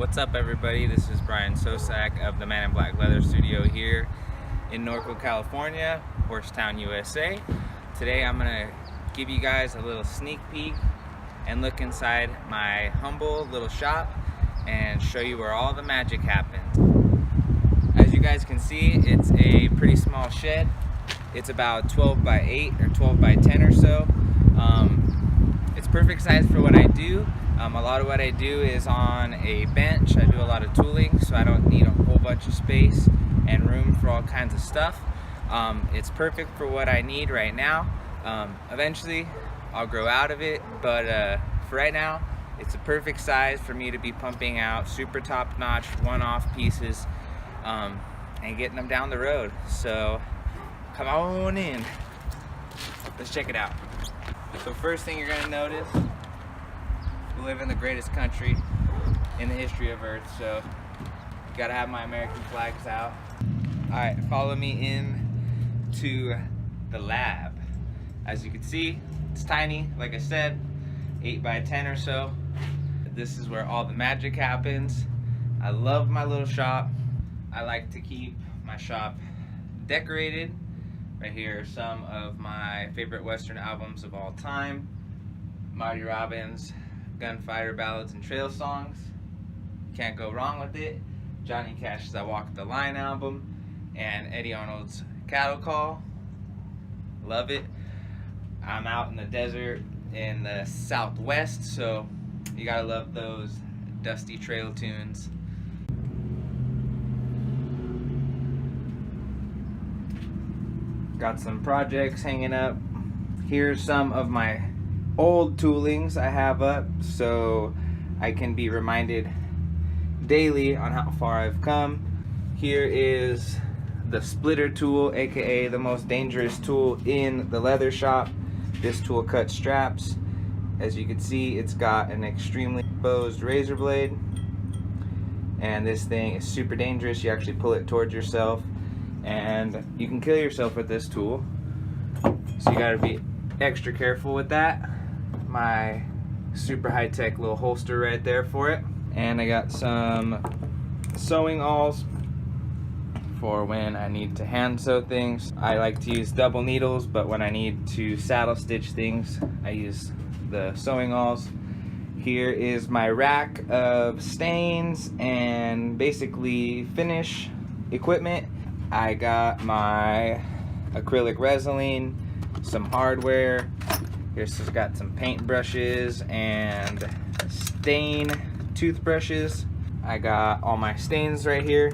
What's up, everybody? This is Brian Sosak of the Man in Black Leather Studio here in Norco, California, Horsetown, USA. Today I'm going to give you guys a little sneak peek and look inside my humble little shop and show you where all the magic happens. As you guys can see, it's a pretty small shed. It's about 12 by 8 or 12 by 10 or so. It's perfect size for what I do. A lot of what I do is on a bench. I do a lot of tooling, so I don't need a whole bunch of space and room for all kinds of stuff. It's perfect for what I need right now. Eventually, I'll grow out of it, but for right now, it's a perfect size for me to be pumping out super top-notch, one-off pieces and getting them down the road. So come on in. Let's check it out. So first thing you're gonna notice, we live in the greatest country in the history of Earth, so you gotta have my American flags out. All right, follow me in to the lab. As you can see, it's tiny, like I said, 8 by 10 or so. This is where all the magic happens. I love my little shop. I like to keep my shop decorated. Right here are some of my favorite Western albums of all time. Marty Robbins, Gunfighter Ballads and Trail Songs. Can't go wrong with it. Johnny Cash's I Walk the Line album. And Eddie Arnold's Cattle Call. Love it. I'm out in the desert in the Southwest, so you gotta love those dusty trail tunes. Got some projects hanging up. Here's some of my old toolings I have up so I can be reminded daily on how far I've come. Here is the splitter tool, aka the most dangerous tool in the leather shop. This tool cuts straps. As you can see, it's got an extremely exposed razor blade, and this thing is super dangerous. You actually pull it towards yourself and you can kill yourself with this tool, so you got to be extra careful with that. My super high-tech little holster right there for it, and I got some sewing awls for when I need to hand sew things. I like to use double needles, but when I need to saddle stitch things, I use the sewing awls. Here is my rack of stains and basically finish equipment. I got my acrylic resin, some hardware. Here's got some paint brushes and stain toothbrushes. I got all my stains right here.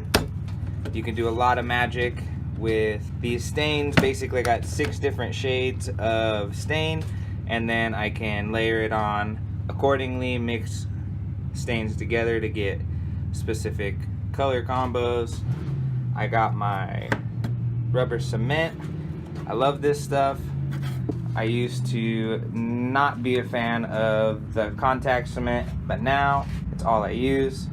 You can do a lot of magic with these stains. Basically, I got 6 different shades of stain, and then I can layer it on accordingly, mix stains together to get specific color combos. I got my rubber cement. I love this stuff. I used to not be a fan of the contact cement, but now it's all I use.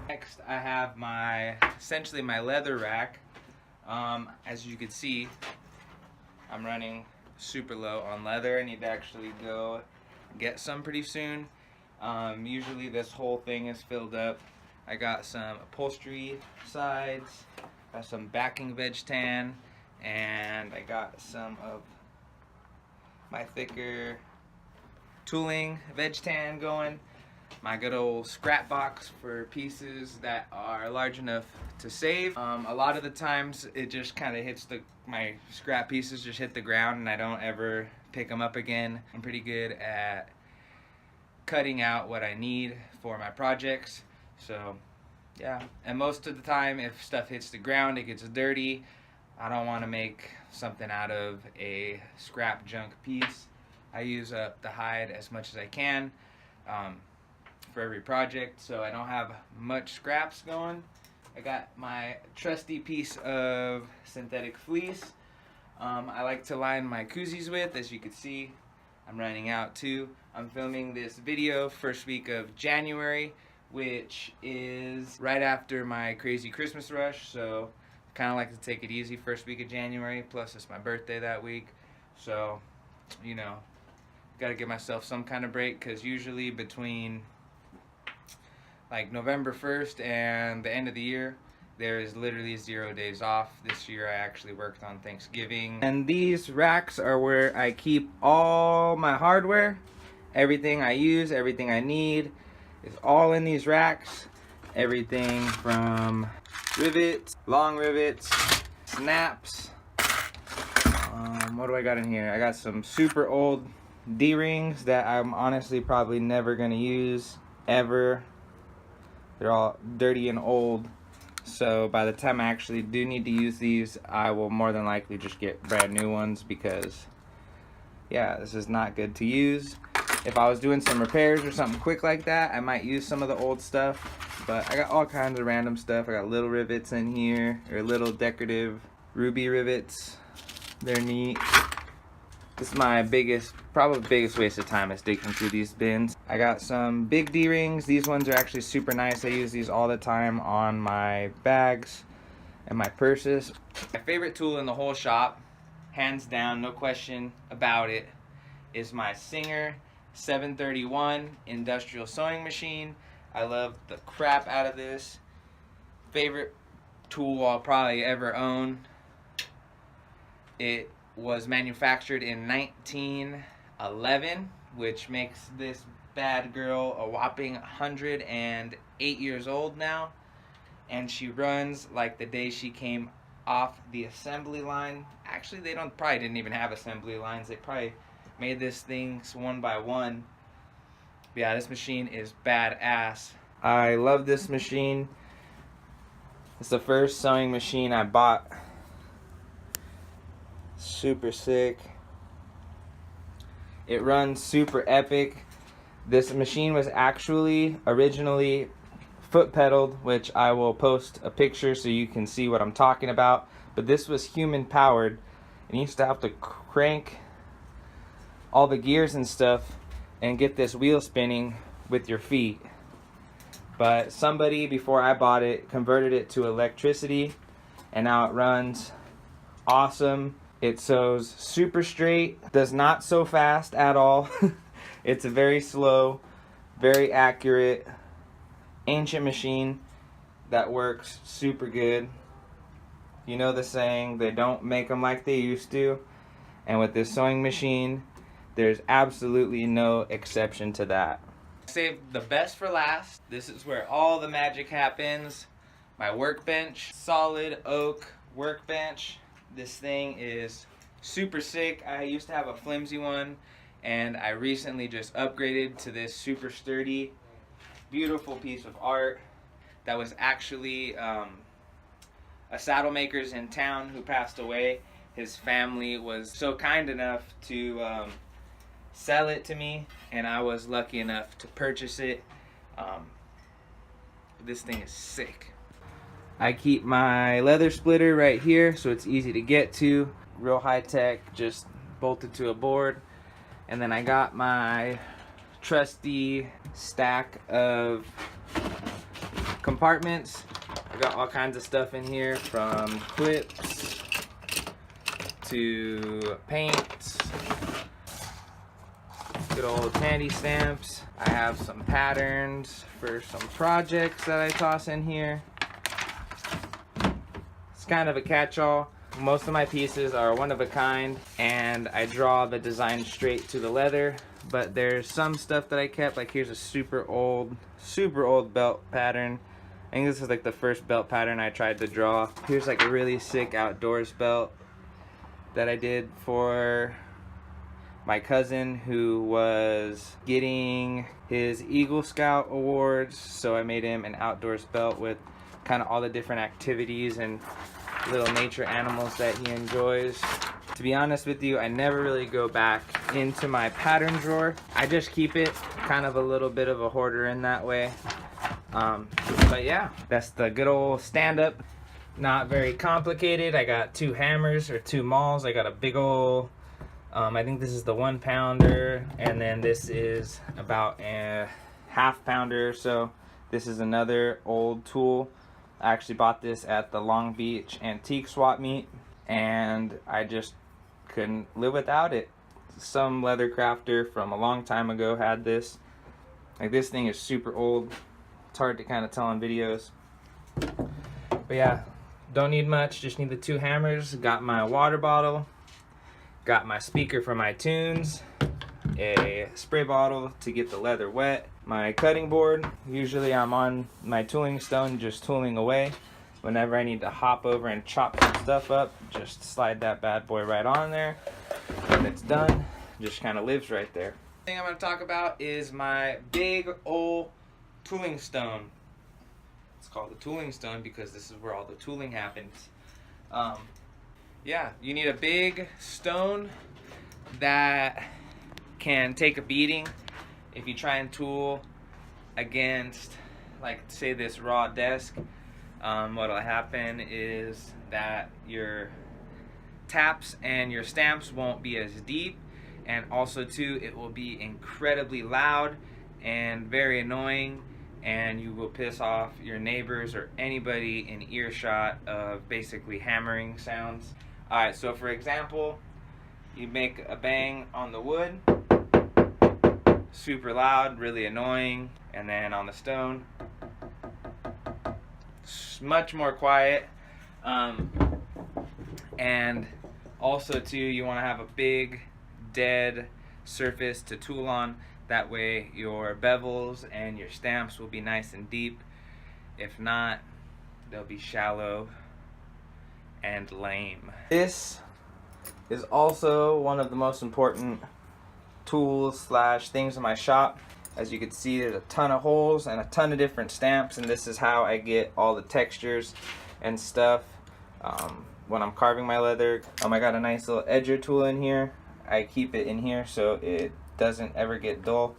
Next, I have essentially my leather rack. As you can see, I'm running super low on leather. I need to actually go get some pretty soon. Usually this whole thing is filled up. I got some upholstery sides, got some backing veg tan, and I got some of my thicker tooling veg tan going. My good old scrap box for pieces that are large enough to save. A lot of the times it just kind of hits my scrap pieces just hit the ground and I don't ever pick them up again. I'm pretty good at cutting out what I need for my projects. So yeah, and most of the time if stuff hits the ground, it gets dirty. I don't want to make something out of a scrap junk piece. I use up the hide as much as I can for every project, so I don't have much scraps going. I got my trusty piece of synthetic fleece. I like to line my koozies with. As you can see, I'm running out too. I'm filming this video first week of January, which is right after my crazy Christmas rush, so I kind of like to take it easy first week of January, plus it's my birthday that week, so you know, Gotta give myself some kind of break, because usually between like November 1st and the end of the year, there is literally 0 days off. This year I actually worked on Thanksgiving. And these racks are where I keep all my hardware. Everything I use, everything I need is all in these racks. Everything from rivets, long rivets, snaps. What do I got in here? I got some super old D-rings that I'm honestly probably never gonna use ever. They're all dirty and old, so by the time I actually do need to use these, I will more than likely just get brand new ones, because yeah, this is not good to use. If I was doing some repairs or something quick like that, I might use some of the old stuff, but I got all kinds of random stuff. I got little rivets in here, or little decorative ruby rivets. They're neat. This is my probably biggest waste of time, is digging through these bins. I got some big D-rings. These ones are actually super nice. I use these all the time on my bags and my purses. My favorite tool in the whole shop, hands down, no question about it, is my Singer 731 industrial sewing machine. I love the crap out of this. Favorite tool I'll probably ever own. It was manufactured in 1911, which makes this bad girl a whopping 108 years old now, and she runs like the day she came off the assembly line. Actually, they probably didn't even have assembly lines. They probably made this thing one by one. But yeah, this machine is badass. I love this machine. It's the first sewing machine I bought. Super sick. It runs super epic. This machine was actually originally foot pedaled, which I will post a picture so you can see what I'm talking about. But this was human powered, and you used to have to crank all the gears and stuff and get this wheel spinning with your feet. But somebody before I bought it converted it to electricity, and now it runs awesome. It sews super straight, does not sew fast at all. It's a very slow, very accurate, ancient machine that works super good. You know the saying, they don't make them like they used to. And with this sewing machine, there's absolutely no exception to that. Saved the best for last. This is where all the magic happens. My workbench, solid oak workbench. This thing is super sick. I used to have a flimsy one, and I recently just upgraded to this super sturdy, beautiful piece of art that was actually a saddle maker's in town who passed away. His family was so kind enough to sell it to me, and I was lucky enough to purchase it. This thing is sick. I keep my leather splitter right here so it's easy to get to. Real high tech, just bolted to a board. And then I got my trusty stack of compartments. I got all kinds of stuff in here, from clips to paints, good old candy stamps. I have some patterns for some projects that I toss in here. It's kind of a catch-all. Most of my pieces are one of a kind, and I draw the design straight to the leather. But there's some stuff that I kept, like here's a super old belt pattern. I think this is like the first belt pattern I tried to draw. Here's like a really sick outdoors belt that I did for my cousin who was getting his Eagle Scout awards. So I made him an outdoors belt with kind of all the different activities and little nature animals that he enjoys. To be honest with you, I never really go back into my pattern drawer. I just keep it kind of a little bit of a hoarder in that way. But yeah, that's the good old stand-up. Not very complicated. I got 2 hammers or 2 mauls. I got a big old, I think this is the 1 pounder, and then this is about a ½ pounder. So this is another old tool. I actually bought this at the Long Beach Antique Swap Meet, and I just couldn't live without it. some leather crafter from a long time ago had this. Like, this thing is super old. It's hard to kind of tell on videos. But yeah, don't need much, just need the 2 hammers. Got my water bottle, got my speaker for my tunes, a spray bottle to get the leather wet, my cutting board. Usually I'm on my tooling stone just tooling away. Whenever I need to hop over and chop some stuff up, just slide that bad boy right on there. When it's done, just kind of lives right there. The thing I'm going to talk about is my big old tooling stone. It's called the tooling stone because this is where all the tooling happens. Yeah, you need a big stone that can take a beating. If you try and tool against, like, say this raw desk, what'll happen is that your taps and your stamps won't be as deep, and also too, it will be incredibly loud and very annoying, and you will piss off your neighbors or anybody in earshot of basically hammering sounds. Alright, so for example, you make a bang on the wood, super loud, really annoying, and then on the stone, much more quiet. And also too, you want to have a big dead surface to tool on. That way your bevels and your stamps will be nice and deep. If not, they'll be shallow and lame. This is also one of the most important tools slash things in my shop. As you can see, there's a ton of holes and a ton of different stamps, and this is how I get all the textures and stuff when I'm carving my leather. I got a nice little edger tool in here. I keep it in here so it doesn't ever get dull.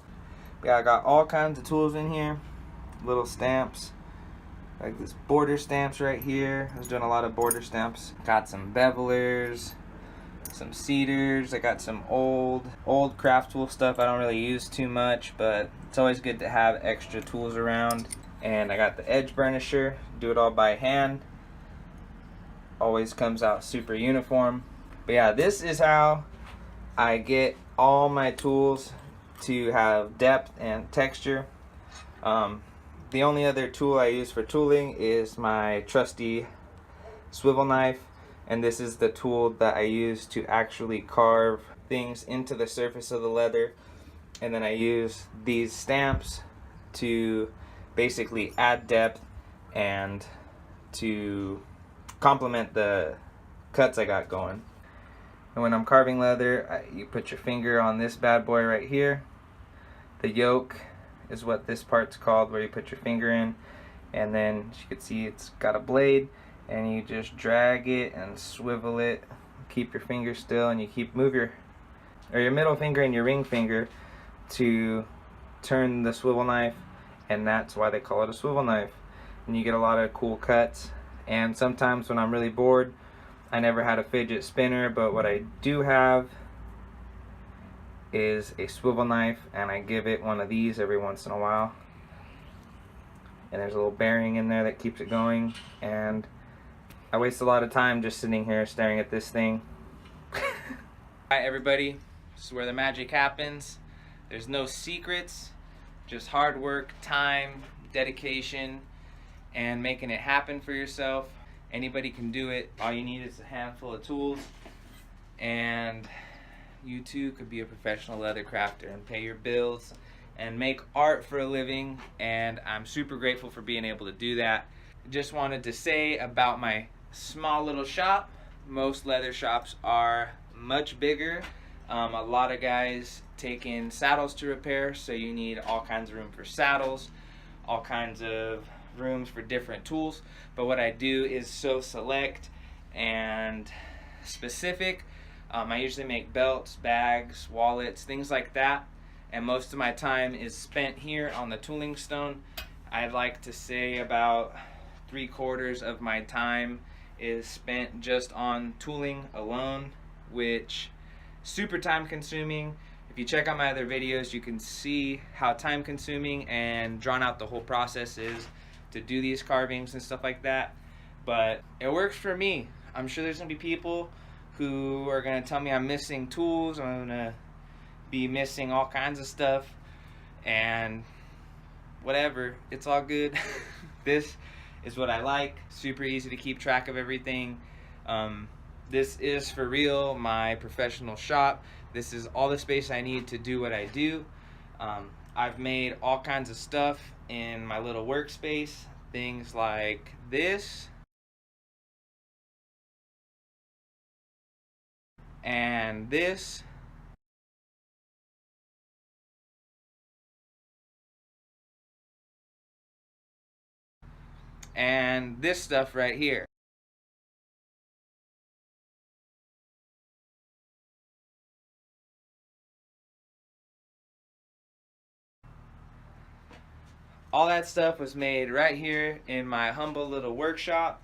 Yeah, I got all kinds of tools in here. Little stamps, like this border stamps right here. I was doing a lot of border stamps. Got some bevelers, some cedars. I got some old craft tool stuff I don't really use too much, but it's always good to have extra tools around. And I got the edge burnisher, do it all by hand. Always comes out super uniform. But yeah, this is how I get all my tools to have depth and texture. The only other tool I use for tooling is my trusty swivel knife, and this is the tool that I use to actually carve things into the surface of the leather. And then I use these stamps to basically add depth and to complement the cuts I got going. And when I'm carving leather, you put your finger on this bad boy right here. The yoke is what this part's called, where you put your finger in, and then as you can see, it's got a blade, and you just drag it and swivel it. Keep your finger still, and you move your middle finger and your ring finger to turn the swivel knife, and that's why they call it a swivel knife. And you get a lot of cool cuts. And sometimes when I'm really bored, I never had a fidget spinner, but what I do have is a swivel knife, and I give it one of these every once in a while. And there's a little bearing in there that keeps it going, and I waste a lot of time just sitting here staring at this thing. Hi everybody, this is where the magic happens. There's no secrets, just hard work, time, dedication, and making it happen for yourself. Anybody can do it. All you need is a handful of tools, and you too could be a professional leather crafter and pay your bills and make art for a living, and I'm super grateful for being able to do that. Just wanted to say about my small little shop, most leather shops are much bigger. A lot of guys take in saddles to repair, so you need all kinds of room for saddles, all kinds of rooms for different tools. But what I do is so select and specific. I usually make belts, bags, wallets, things like that, and most of my time is spent here on the tooling stone. I'd like to say about 3/4 of my time is spent just on tooling alone, which super time consuming. If you check out my other videos, you can see how time consuming and drawn out the whole process is to do these carvings and stuff like that. But it works for me. I'm sure there's gonna be people who are gonna tell me I'm missing tools, I'm gonna be missing all kinds of stuff and whatever. It's all good. This is what I like. Super easy to keep track of everything. This is for real my professional shop. This is all the space I need to do what I do. I've made all kinds of stuff in my little workspace. Things like this. And this. And this stuff right here. All that stuff was made right here in my humble little workshop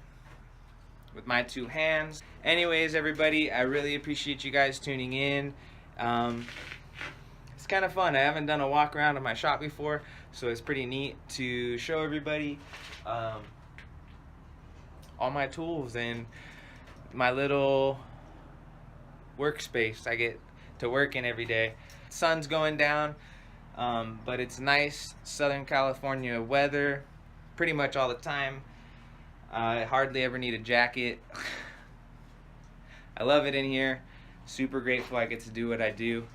with my two hands. Anyways, everybody, I really appreciate you guys tuning in. It's kind of fun. I haven't done a walk around of my shop before, so it's pretty neat to show everybody all my tools and my little workspace I get to work in every day. Sun's going down, but it's nice Southern California weather pretty much all the time. I hardly ever need a jacket. I love it in here. Super grateful I get to do what I do.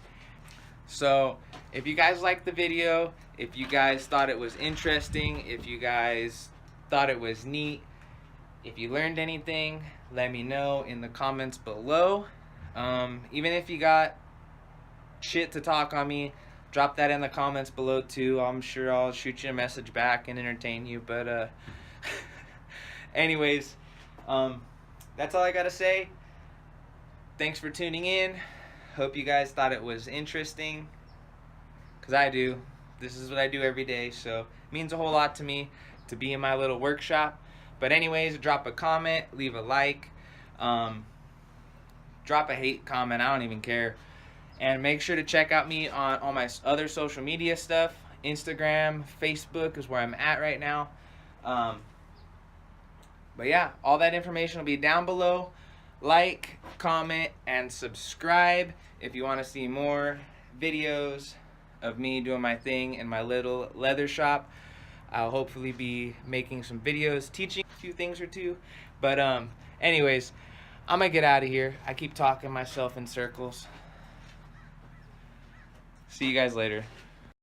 So if you guys liked the video, if you guys thought it was interesting, if you guys thought it was neat, if you learned anything, let me know in the comments below. Even if you got shit to talk on me, drop that in the comments below too. I'm sure I'll shoot you a message back and entertain you. But anyways, that's all I gotta say. Thanks for tuning in. Hope you guys thought it was interesting, because I do. This is what I do every day, so it means a whole lot to me to be in my little workshop. But anyways, drop a comment, leave a like, drop a hate comment, I don't even care. And make sure to check out me on all my other social media stuff. Instagram, Facebook is where I'm at right now. But yeah, all that information will be down below. Like, comment, and subscribe if you want to see more videos of me doing my thing in my little leather shop. I'll hopefully be making some videos teaching a few things or two. But anyways, I'm gonna get out of here. I keep talking myself in circles. See you guys later.